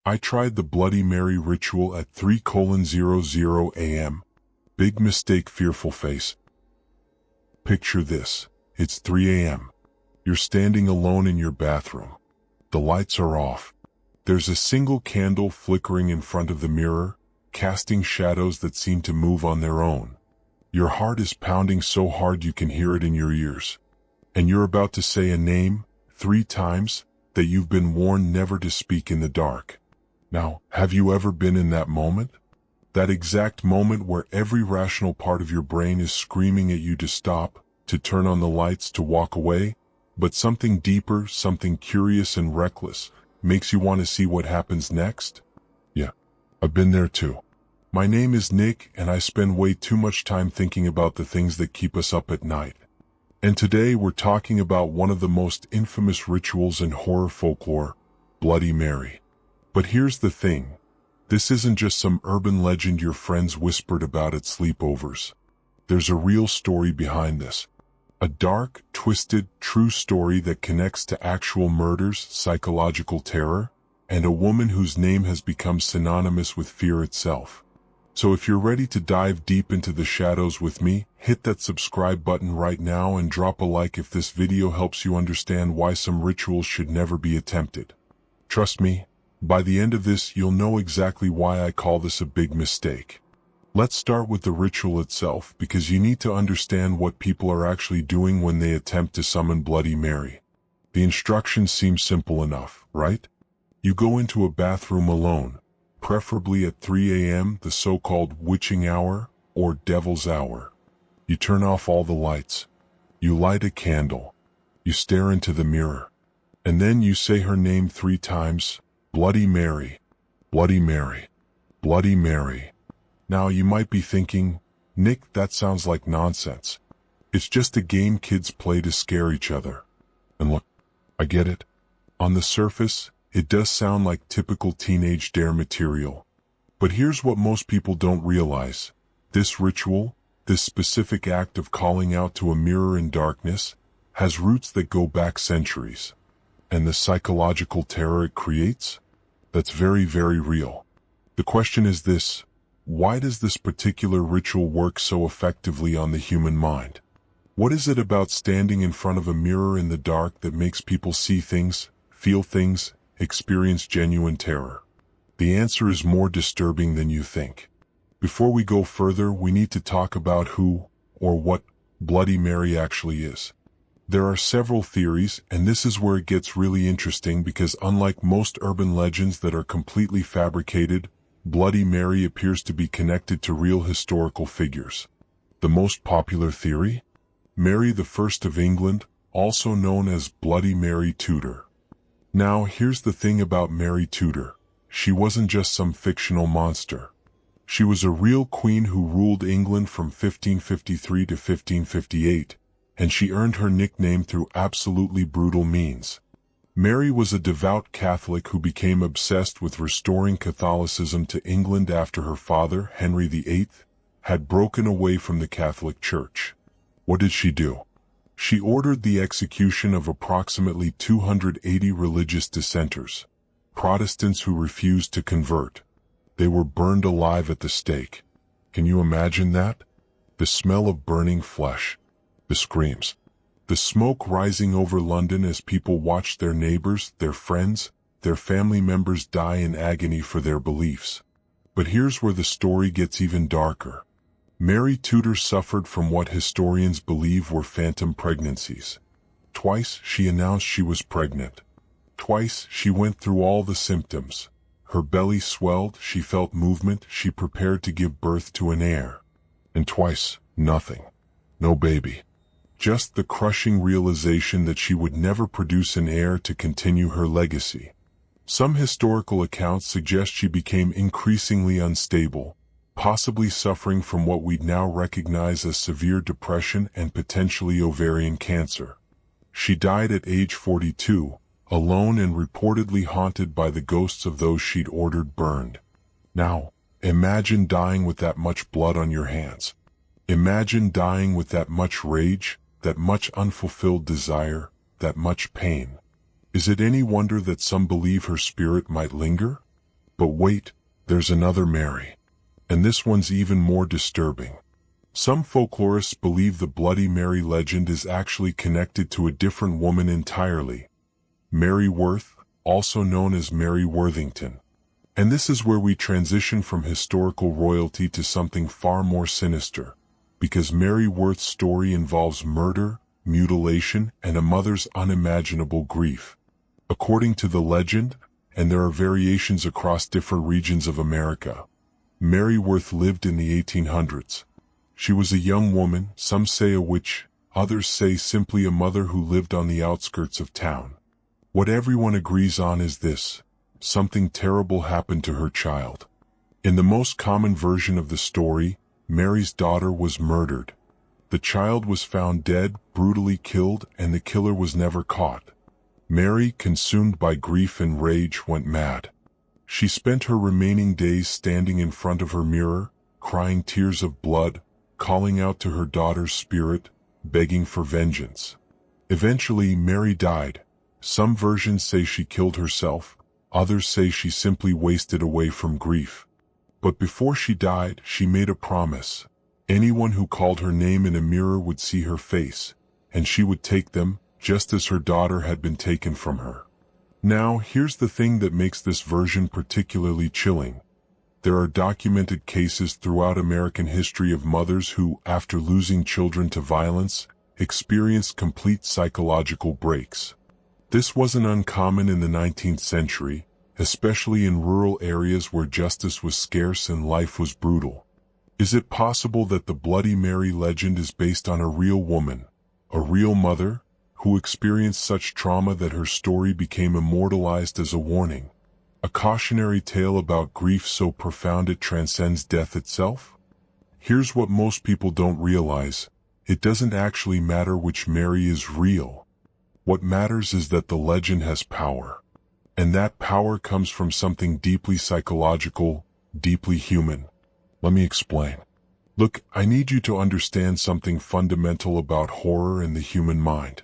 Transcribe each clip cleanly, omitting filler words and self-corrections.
I tried the Bloody Mary ritual at 3:00 a.m. Big mistake, fearful face. Picture this. It's 3 a.m. You're standing alone in your bathroom. The lights are off. There's a single candle flickering in front of the mirror, casting shadows that seem to move on their own. Your heart is pounding so hard you can hear it in your ears. And you're about to say a name, 3 times, that you've been warned never to speak in the dark. Now, have you ever been in that moment? That exact moment where every rational part of your brain is screaming at you to stop, to turn on the lights, to walk away, but something deeper, something curious and reckless, makes you want to see what happens next? Yeah, I've been there too. My name is Nick, and I spend way too much time thinking about the things that keep us up at night. And today we're talking about one of the most infamous rituals in horror folklore, Bloody Mary. But here's the thing. This isn't just some urban legend your friends whispered about at sleepovers. There's a real story behind this. A dark, twisted, true story that connects to actual murders, psychological terror, and a woman whose name has become synonymous with fear itself. So if you're ready to dive deep into the shadows with me, hit that subscribe button right now and drop a like if this video helps you understand why some rituals should never be attempted. Trust me, by the end of this you'll know exactly why I call this a big mistake. Let's start with the ritual itself, because you need to understand what people are actually doing when they attempt to summon Bloody Mary. The instructions seem simple enough, right? You go into a bathroom alone, preferably at 3 a.m., the so-called witching hour, or devil's hour. You turn off all the lights. You light a candle. You stare into the mirror. And then you say her name 3 times, Bloody Mary, Bloody Mary, Bloody Mary. Now you might be thinking, Nick, that sounds like nonsense. It's just a game kids play to scare each other. And look, I get it. On the surface, it does sound like typical teenage dare material. But here's what most people don't realize. This ritual, this specific act of calling out to a mirror in darkness, has roots that go back centuries. And the psychological terror it creates? That's very, very real. The question is this: why does this particular ritual work so effectively on the human mind? What is it about standing in front of a mirror in the dark that makes people see things, feel things, experience genuine terror? The answer is more disturbing than you think. Before we go further, we need to talk about who, or what, Bloody Mary actually is. There are several theories, and this is where it gets really interesting, because unlike most urban legends that are completely fabricated, Bloody Mary appears to be connected to real historical figures. The most popular theory? Mary I of England, also known as Bloody Mary Tudor. Now, here's the thing about Mary Tudor. She wasn't just some fictional monster. She was a real queen who ruled England from 1553 to 1558, and she earned her nickname through absolutely brutal means. Mary was a devout Catholic who became obsessed with restoring Catholicism to England after her father, Henry VIII, had broken away from the Catholic Church. What did she do? She ordered the execution of approximately 280 religious dissenters, Protestants who refused to convert. They were burned alive at the stake. Can you imagine that? The smell of burning flesh. The screams. The smoke rising over London as people watched their neighbors, their friends, their family members die in agony for their beliefs. But here's where the story gets even darker. Mary Tudor suffered from what historians believe were phantom pregnancies. Twice she announced she was pregnant. Twice she went through all the symptoms. Her belly swelled, she felt movement, she prepared to give birth to an heir. And twice, nothing. No baby. Just the crushing realization that she would never produce an heir to continue her legacy. Some historical accounts suggest she became increasingly unstable, possibly suffering from what we'd now recognize as severe depression and potentially ovarian cancer. She died at age 42, alone and reportedly haunted by the ghosts of those she'd ordered burned. Now, imagine dying with that much blood on your hands. Imagine dying with that much rage, that much unfulfilled desire, that much pain. Is it any wonder that some believe her spirit might linger? But wait, there's another Mary. And this one's even more disturbing. Some folklorists believe the Bloody Mary legend is actually connected to a different woman entirely, Mary Worth, also known as Mary Worthington. And this is where we transition from historical royalty to something far more sinister, because Mary Worth's story involves murder, mutilation, and a mother's unimaginable grief. According to the legend, and there are variations across different regions of America, Mary Worth lived in the 1800s. She was a young woman, some say a witch, others say simply a mother who lived on the outskirts of town. What everyone agrees on is this: something terrible happened to her child. In the most common version of the story, Mary's daughter was murdered. The child was found dead, brutally killed, and the killer was never caught. Mary, consumed by grief and rage, went mad. She spent her remaining days standing in front of her mirror, crying tears of blood, calling out to her daughter's spirit, begging for vengeance. Eventually, Mary died. Some versions say she killed herself, others say she simply wasted away from grief. But before she died, she made a promise. Anyone who called her name in a mirror would see her face, and she would take them, just as her daughter had been taken from her. Now, here's the thing that makes this version particularly chilling. There are documented cases throughout American history of mothers who, after losing children to violence, experienced complete psychological breaks. This wasn't uncommon in the 19th century, especially in rural areas where justice was scarce and life was brutal. Is it possible that the Bloody Mary legend is based on a real woman, a real mother, who experienced such trauma that her story became immortalized as a warning? A cautionary tale about grief so profound it transcends death itself? Here's what most people don't realize: it doesn't actually matter which Mary is real. What matters is that the legend has power. And that power comes from something deeply psychological, deeply human. Let me explain. Look, I need you to understand something fundamental about horror and the human mind.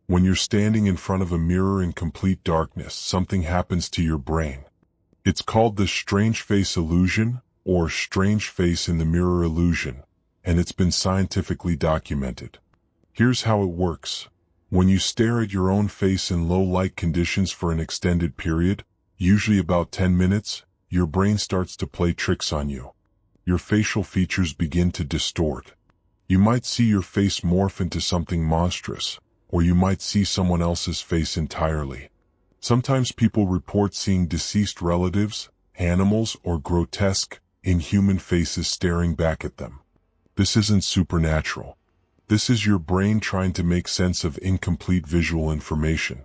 When you're standing in front of a mirror in complete darkness, something happens to your brain. It's called the strange face illusion, or strange face in the mirror illusion, and it's been scientifically documented. Here's how it works. When you stare at your own face in low light conditions for an extended period, usually about 10 minutes, your brain starts to play tricks on you. Your facial features begin to distort. You might see your face morph into something monstrous, or you might see someone else's face entirely. Sometimes people report seeing deceased relatives, animals, or grotesque, inhuman faces staring back at them. This isn't supernatural. This is your brain trying to make sense of incomplete visual information.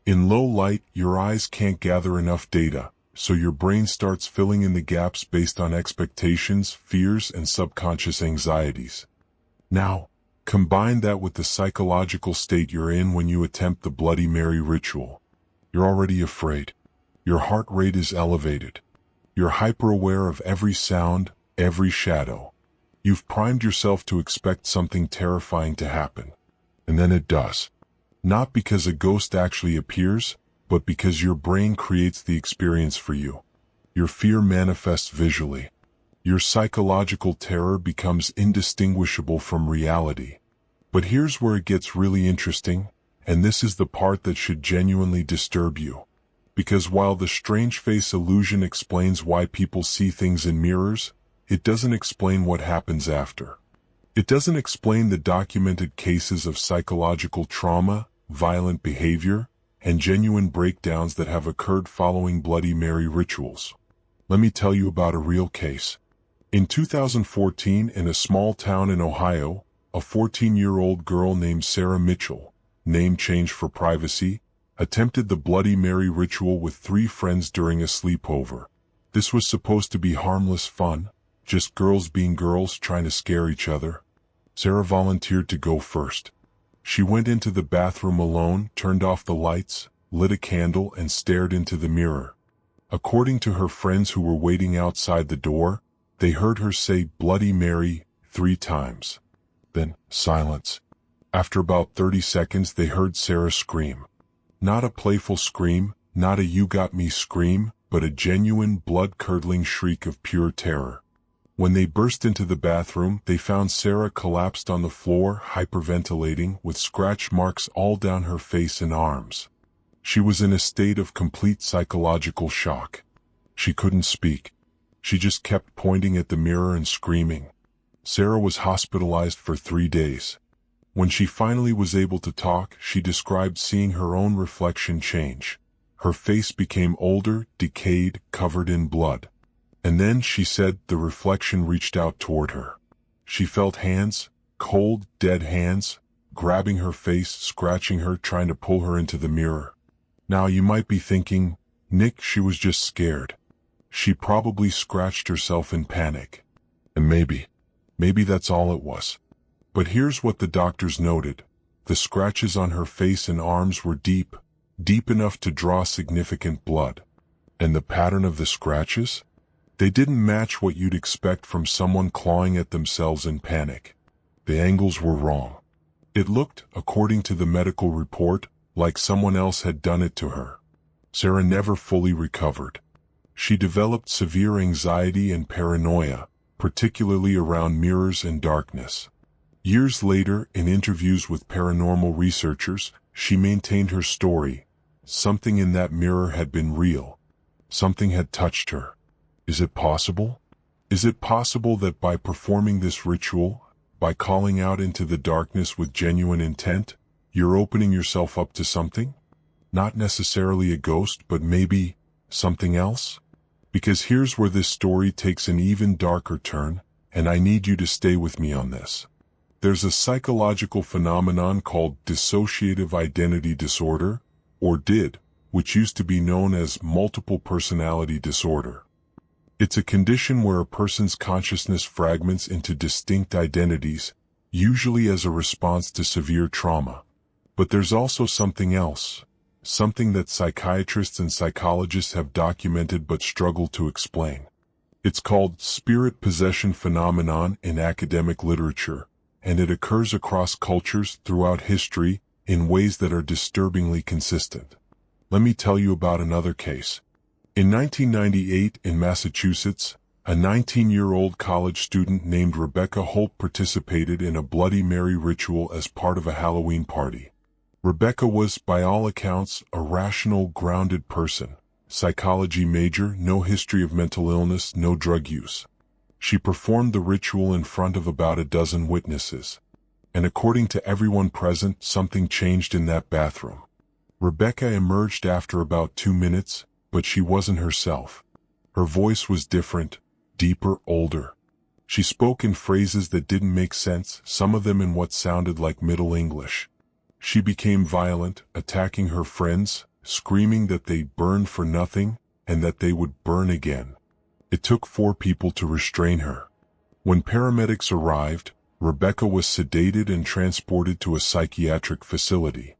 In low light, your eyes can't gather enough data, so your brain starts filling in the gaps based on expectations, fears, and subconscious anxieties. Now, combine that with the psychological state you're in when you attempt the Bloody Mary ritual. You're already afraid. Your heart rate is elevated. You're hyper-aware of every sound, every shadow. You've primed yourself to expect something terrifying to happen. And then it does. Not because a ghost actually appears, but because your brain creates the experience for you. Your fear manifests visually. Your psychological terror becomes indistinguishable from reality. But here's where it gets really interesting, and this is the part that should genuinely disturb you. Because while the strange face illusion explains why people see things in mirrors, it doesn't explain what happens after. It doesn't explain the documented cases of psychological trauma, violent behavior, and genuine breakdowns that have occurred following Bloody Mary rituals. Let me tell you about a real case. In 2014, in a small town in Ohio, a 14-year-old girl named Sarah Mitchell, name changed for privacy, attempted the Bloody Mary ritual with 3 friends during a sleepover. This was supposed to be harmless fun, just girls being girls trying to scare each other. Sarah volunteered to go first. She went into the bathroom alone, turned off the lights, lit a candle, and stared into the mirror. According to her friends who were waiting outside the door, they heard her say Bloody Mary 3 times. Then, silence. After about 30 seconds, they heard Sarah scream. Not a playful scream, not a "you got me" scream, but a genuine blood-curdling shriek of pure terror. When they burst into the bathroom, they found Sarah collapsed on the floor, hyperventilating, with scratch marks all down her face and arms. She was in a state of complete psychological shock. She couldn't speak. She just kept pointing at the mirror and screaming. Sarah was hospitalized for 3 days. When she finally was able to talk, she described seeing her own reflection change. Her face became older, decayed, covered in blood. And then, she said, the reflection reached out toward her. She felt hands, cold, dead hands, grabbing her face, scratching her, trying to pull her into the mirror. Now you might be thinking, Nick, she was just scared. She probably scratched herself in panic. And maybe that's all it was. But here's what the doctors noted. The scratches on her face and arms were deep enough to draw significant blood. And the pattern of the scratches? They didn't match what you'd expect from someone clawing at themselves in panic. The angles were wrong. It looked, according to the medical report, like someone else had done it to her. Sarah never fully recovered. She developed severe anxiety and paranoia, particularly around mirrors and darkness. Years later, in interviews with paranormal researchers, she maintained her story. Something in that mirror had been real. Something had touched her. Is it possible? Is it possible that by performing this ritual, by calling out into the darkness with genuine intent, you're opening yourself up to something? Not necessarily a ghost, but maybe something else? Because here's where this story takes an even darker turn, and I need you to stay with me on this. There's a psychological phenomenon called dissociative identity disorder, or DID, which used to be known as multiple personality disorder. It's a condition where a person's consciousness fragments into distinct identities, usually as a response to severe trauma. But there's also something else, something that psychiatrists and psychologists have documented but struggle to explain. It's called spirit possession phenomenon in academic literature, and it occurs across cultures throughout history in ways that are disturbingly consistent. Let me tell you about another case. In 1998, in Massachusetts, a 19-year-old college student named Rebecca Holt participated in a Bloody Mary ritual as part of a Halloween party. Rebecca was, by all accounts, a rational, grounded person. Psychology major, no history of mental illness, no drug use. She performed the ritual in front of about a dozen witnesses. And according to everyone present, something changed in that bathroom. Rebecca emerged after about 2 minutes, but she wasn't herself. Her voice was different, deeper, older. She spoke in phrases that didn't make sense, some of them in what sounded like Middle English. She became violent, attacking her friends, screaming that they burned for nothing, and that they would burn again. It took 4 people to restrain her. When paramedics arrived, Rebecca was sedated and transported to a psychiatric facility.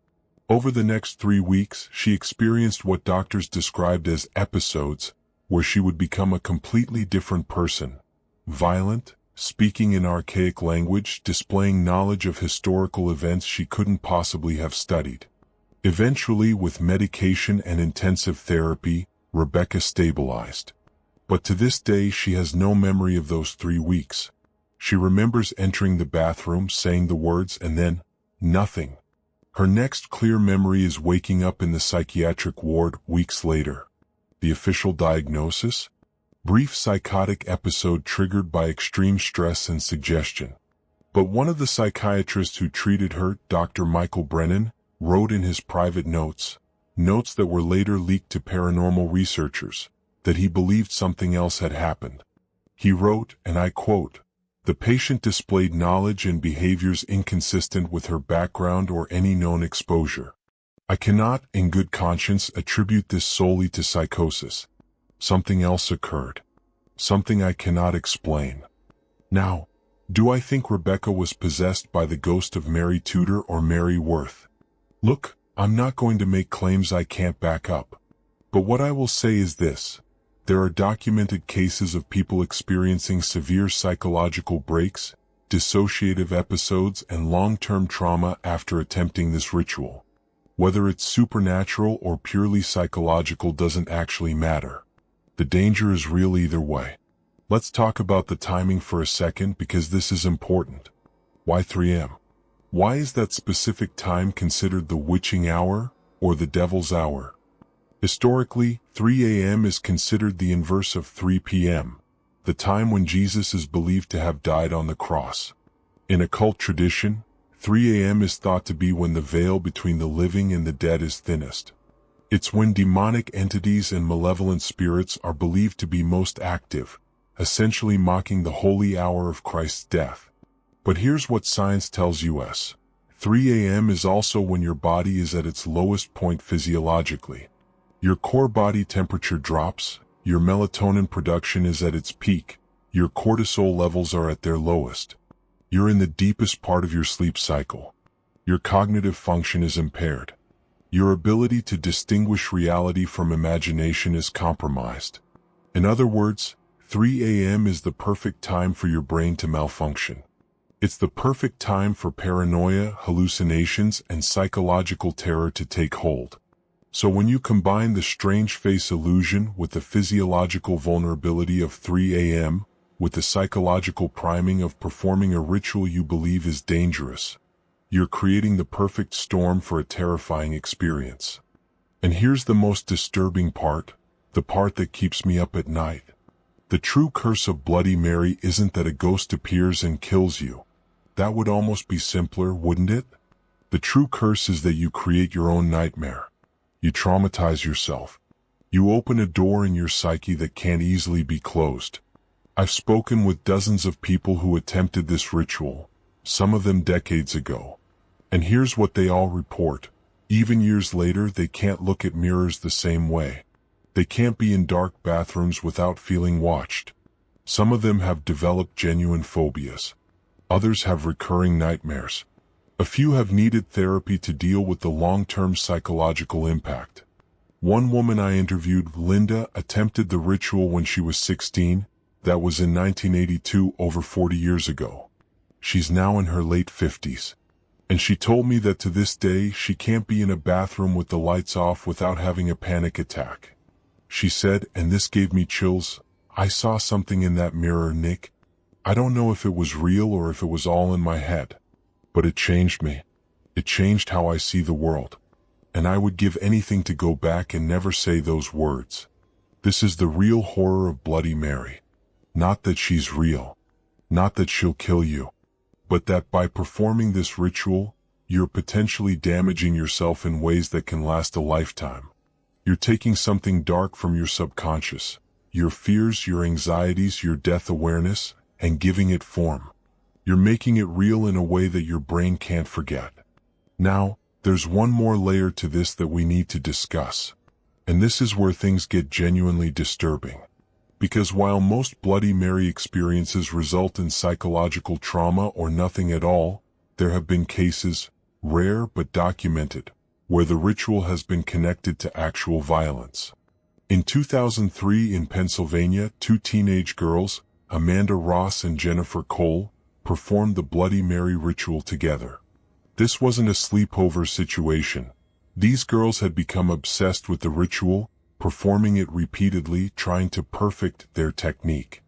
Over the next 3 weeks, she experienced what doctors described as episodes, where she would become a completely different person. Violent, speaking in archaic language, displaying knowledge of historical events she couldn't possibly have studied. Eventually, with medication and intensive therapy, Rebecca stabilized. But to this day, she has no memory of those 3 weeks. She remembers entering the bathroom, saying the words, and then, nothing. Her next clear memory is waking up in the psychiatric ward weeks later. The official diagnosis? Brief psychotic episode triggered by extreme stress and suggestion. But one of the psychiatrists who treated her, Dr. Michael Brennan, wrote in his private notes that were later leaked to paranormal researchers, that he believed something else had happened. He wrote, and I quote, "The patient displayed knowledge and behaviors inconsistent with her background or any known exposure. I cannot, in good conscience, attribute this solely to psychosis. Something else occurred. Something I cannot explain." Now, do I think Rebecca was possessed by the ghost of Mary Tudor or Mary Worth? Look, I'm not going to make claims I can't back up. But what I will say is this. There are documented cases of people experiencing severe psychological breaks, dissociative episodes, and long-term trauma after attempting this ritual. Whether it's supernatural or purely psychological doesn't actually matter. The danger is real either way. Let's talk about the timing for a second because this is important. Why 3 a.m.? Why is that specific time considered the witching hour or the devil's hour? Historically, 3 a.m. is considered the inverse of 3 p.m., the time when Jesus is believed to have died on the cross. In occult tradition, 3 a.m. is thought to be when the veil between the living and the dead is thinnest. It's when demonic entities and malevolent spirits are believed to be most active, essentially mocking the holy hour of Christ's death. But here's what science tells us. 3 a.m. is also when your body is at its lowest point physiologically. Your core body temperature drops, your melatonin production is at its peak, your cortisol levels are at their lowest. You're in the deepest part of your sleep cycle. Your cognitive function is impaired. Your ability to distinguish reality from imagination is compromised. In other words, 3 a.m. is the perfect time for your brain to malfunction. It's the perfect time for paranoia, hallucinations, and psychological terror to take hold. So when you combine the strange face illusion with the physiological vulnerability of 3 a.m., with the psychological priming of performing a ritual you believe is dangerous, you're creating the perfect storm for a terrifying experience. And here's the most disturbing part, the part that keeps me up at night. The true curse of Bloody Mary isn't that a ghost appears and kills you. That would almost be simpler, wouldn't it? The true curse is that you create your own nightmare. You traumatize yourself. You open a door in your psyche that can't easily be closed. I've spoken with dozens of people who attempted this ritual, some of them decades ago. And here's what they all report. Even years later, they can't look at mirrors the same way. They can't be in dark bathrooms without feeling watched. Some of them have developed genuine phobias. Others have recurring nightmares. A few have needed therapy to deal with the long-term psychological impact. One woman I interviewed, Linda, attempted the ritual when she was 16. That was in 1982, over 40 years ago. She's now in her late 50s. And she told me that to this day, she can't be in a bathroom with the lights off without having a panic attack. She said, and this gave me chills, "I saw something in that mirror, Nick. I don't know if it was real or if it was all in my head. But it changed me. It changed how I see the world. And I would give anything to go back and never say those words." This is the real horror of Bloody Mary. Not that she's real. Not that she'll kill you. But that by performing this ritual, you're potentially damaging yourself in ways that can last a lifetime. You're taking something dark from your subconscious, your fears, your anxieties, your death awareness, and giving it form. You're making it real in a way that your brain can't forget. Now, there's one more layer to this that we need to discuss. And this is where things get genuinely disturbing. Because while most Bloody Mary experiences result in psychological trauma or nothing at all, there have been cases, rare but documented, where the ritual has been connected to actual violence. In 2003 in Pennsylvania, two teenage girls, Amanda Ross and Jennifer Cole, performed the Bloody Mary ritual together. This wasn't a sleepover situation. These girls had become obsessed with the ritual, performing it repeatedly, trying to perfect their technique.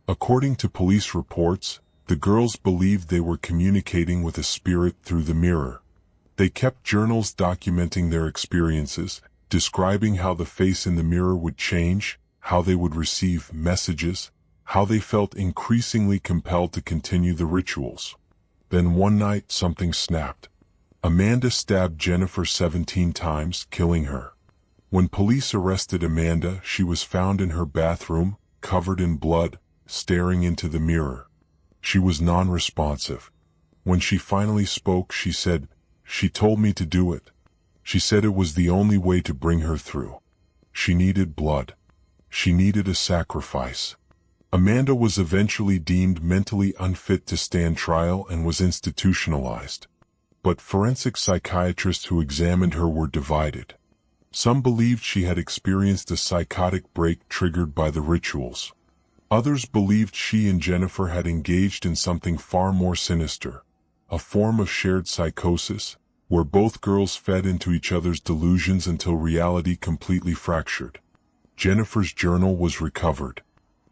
According to police reports, the girls believed they were communicating with a spirit through the mirror. They kept journals documenting their experiences, describing how the face in the mirror would change, how they would receive messages, how they felt increasingly compelled to continue the rituals. Then one night something snapped. Amanda stabbed Jennifer 17 times, killing her. When police arrested Amanda, she was found in her bathroom, covered in blood, staring into the mirror. She was non-responsive. When she finally spoke, she said, "She told me to do it." She said it was the only way to bring her through. She needed blood. She needed a sacrifice. Amanda was eventually deemed mentally unfit to stand trial and was institutionalized. But forensic psychiatrists who examined her were divided. Some believed she had experienced a psychotic break triggered by the rituals. Others believed she and Jennifer had engaged in something far more sinister, a form of shared psychosis, where both girls fed into each other's delusions until reality completely fractured. Jennifer's journal was recovered.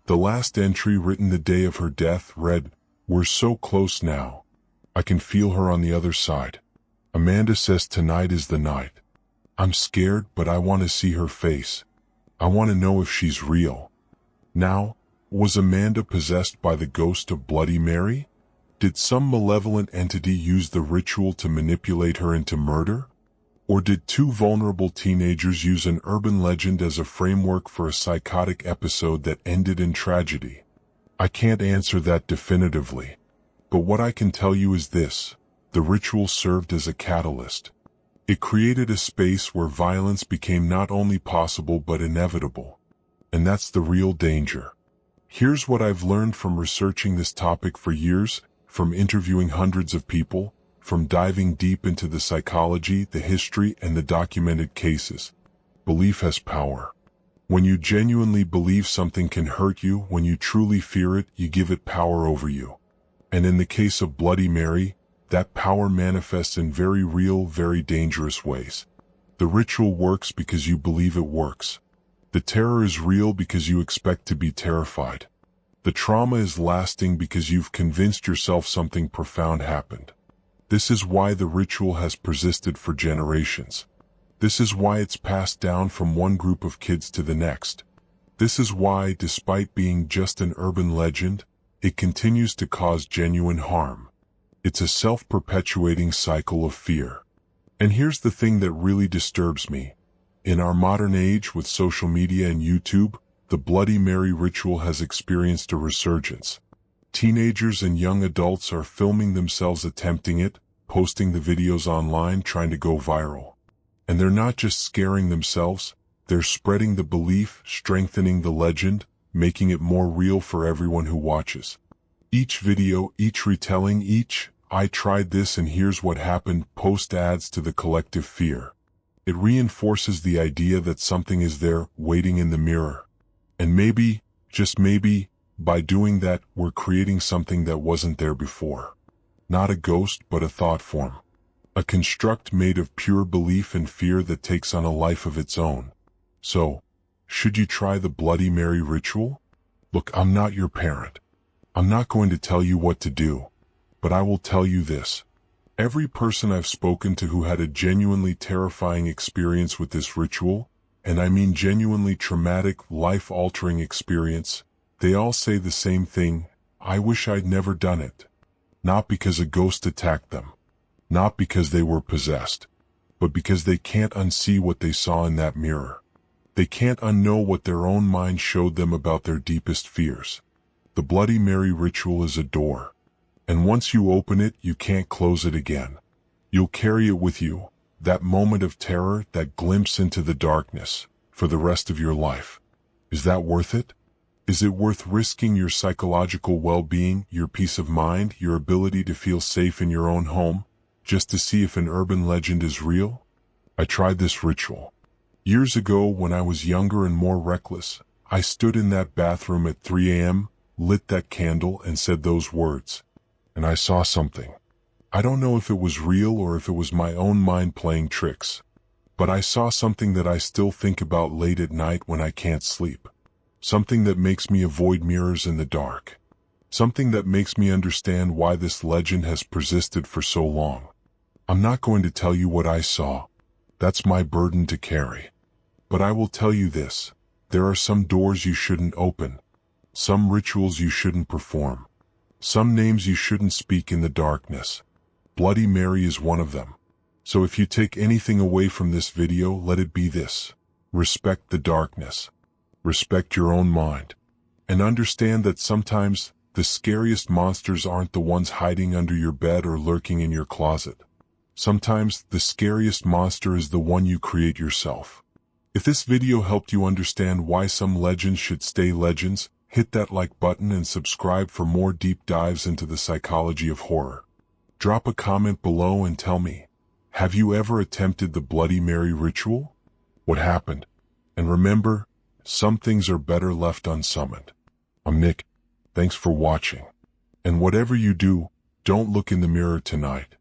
The last entry, written the day of her death, read, "We're so close now. I can feel her on the other side. Amanda says tonight is the night. I'm scared, but I want to see her face. I want to know if she's real." Now, was Amanda possessed by the ghost of Bloody Mary? Did some malevolent entity use the ritual to manipulate her into murder? Or did two vulnerable teenagers use an urban legend as a framework for a psychotic episode that ended in tragedy? I can't answer that definitively. But what I can tell you is this: the ritual served as a catalyst. It created a space where violence became not only possible but inevitable. And that's the real danger. Here's what I've learned from researching this topic for years, from interviewing hundreds of people, from diving deep into the psychology, the history, and the documented cases. Belief has power. When you genuinely believe something can hurt you, when you truly fear it, you give it power over you. And in the case of Bloody Mary, that power manifests in very real, very dangerous ways. The ritual works because you believe it works. The terror is real because you expect to be terrified. The trauma is lasting because you've convinced yourself something profound happened. This is why the ritual has persisted for generations. This is why it's passed down from one group of kids to the next. This is why, despite being just an urban legend, it continues to cause genuine harm. It's a self-perpetuating cycle of fear. And here's the thing that really disturbs me. In our modern age, with social media and YouTube, the Bloody Mary ritual has experienced a resurgence. Teenagers and young adults are filming themselves attempting it, posting the videos online, trying to go viral. And they're not just scaring themselves, they're spreading the belief, strengthening the legend, making it more real for everyone who watches. Each video, each retelling, each "I tried this and here's what happened" post adds to the collective fear. It reinforces the idea that something is there, waiting in the mirror. And maybe, just maybe, by doing that, we're creating something that wasn't there before. Not a ghost, but a thought form. A construct made of pure belief and fear that takes on a life of its own. So, should you try the Bloody Mary ritual? Look, I'm not your parent. I'm not going to tell you what to do. But I will tell you this. Every person I've spoken to who had a genuinely terrifying experience with this ritual, and I mean genuinely traumatic, life-altering experience, they all say the same thing: I wish I'd never done it. Not because a ghost attacked them. Not because they were possessed. But because they can't unsee what they saw in that mirror. They can't unknow what their own mind showed them about their deepest fears. The Bloody Mary ritual is a door. And once you open it, you can't close it again. You'll carry it with you, that moment of terror, that glimpse into the darkness, for the rest of your life. Is that worth it? Is it worth risking your psychological well-being, your peace of mind, your ability to feel safe in your own home, just to see if an urban legend is real? I tried this ritual. Years ago, when I was younger and more reckless, I stood in that bathroom at 3 a.m., lit that candle, and said those words. And I saw something. I don't know if it was real or if it was my own mind playing tricks. But I saw something that I still think about late at night when I can't sleep. Something that makes me avoid mirrors in the dark. Something that makes me understand why this legend has persisted for so long. I'm not going to tell you what I saw. That's my burden to carry. But I will tell you this: there are some doors you shouldn't open. Some rituals you shouldn't perform. Some names you shouldn't speak in the darkness. Bloody Mary is one of them. So if you take anything away from this video, let it be this: respect the darkness. Respect your own mind. And understand that sometimes the scariest monsters aren't the ones hiding under your bed or lurking in your closet. Sometimes the scariest monster is the one you create yourself. If this video helped you understand why some legends should stay legends, hit that like button and subscribe for more deep dives into the psychology of horror. Drop a comment below and tell me, have you ever attempted the Bloody Mary ritual? What happened? And remember, some things are better left unsummoned. I'm Nick. Thanks for watching. And whatever you do, don't look in the mirror tonight.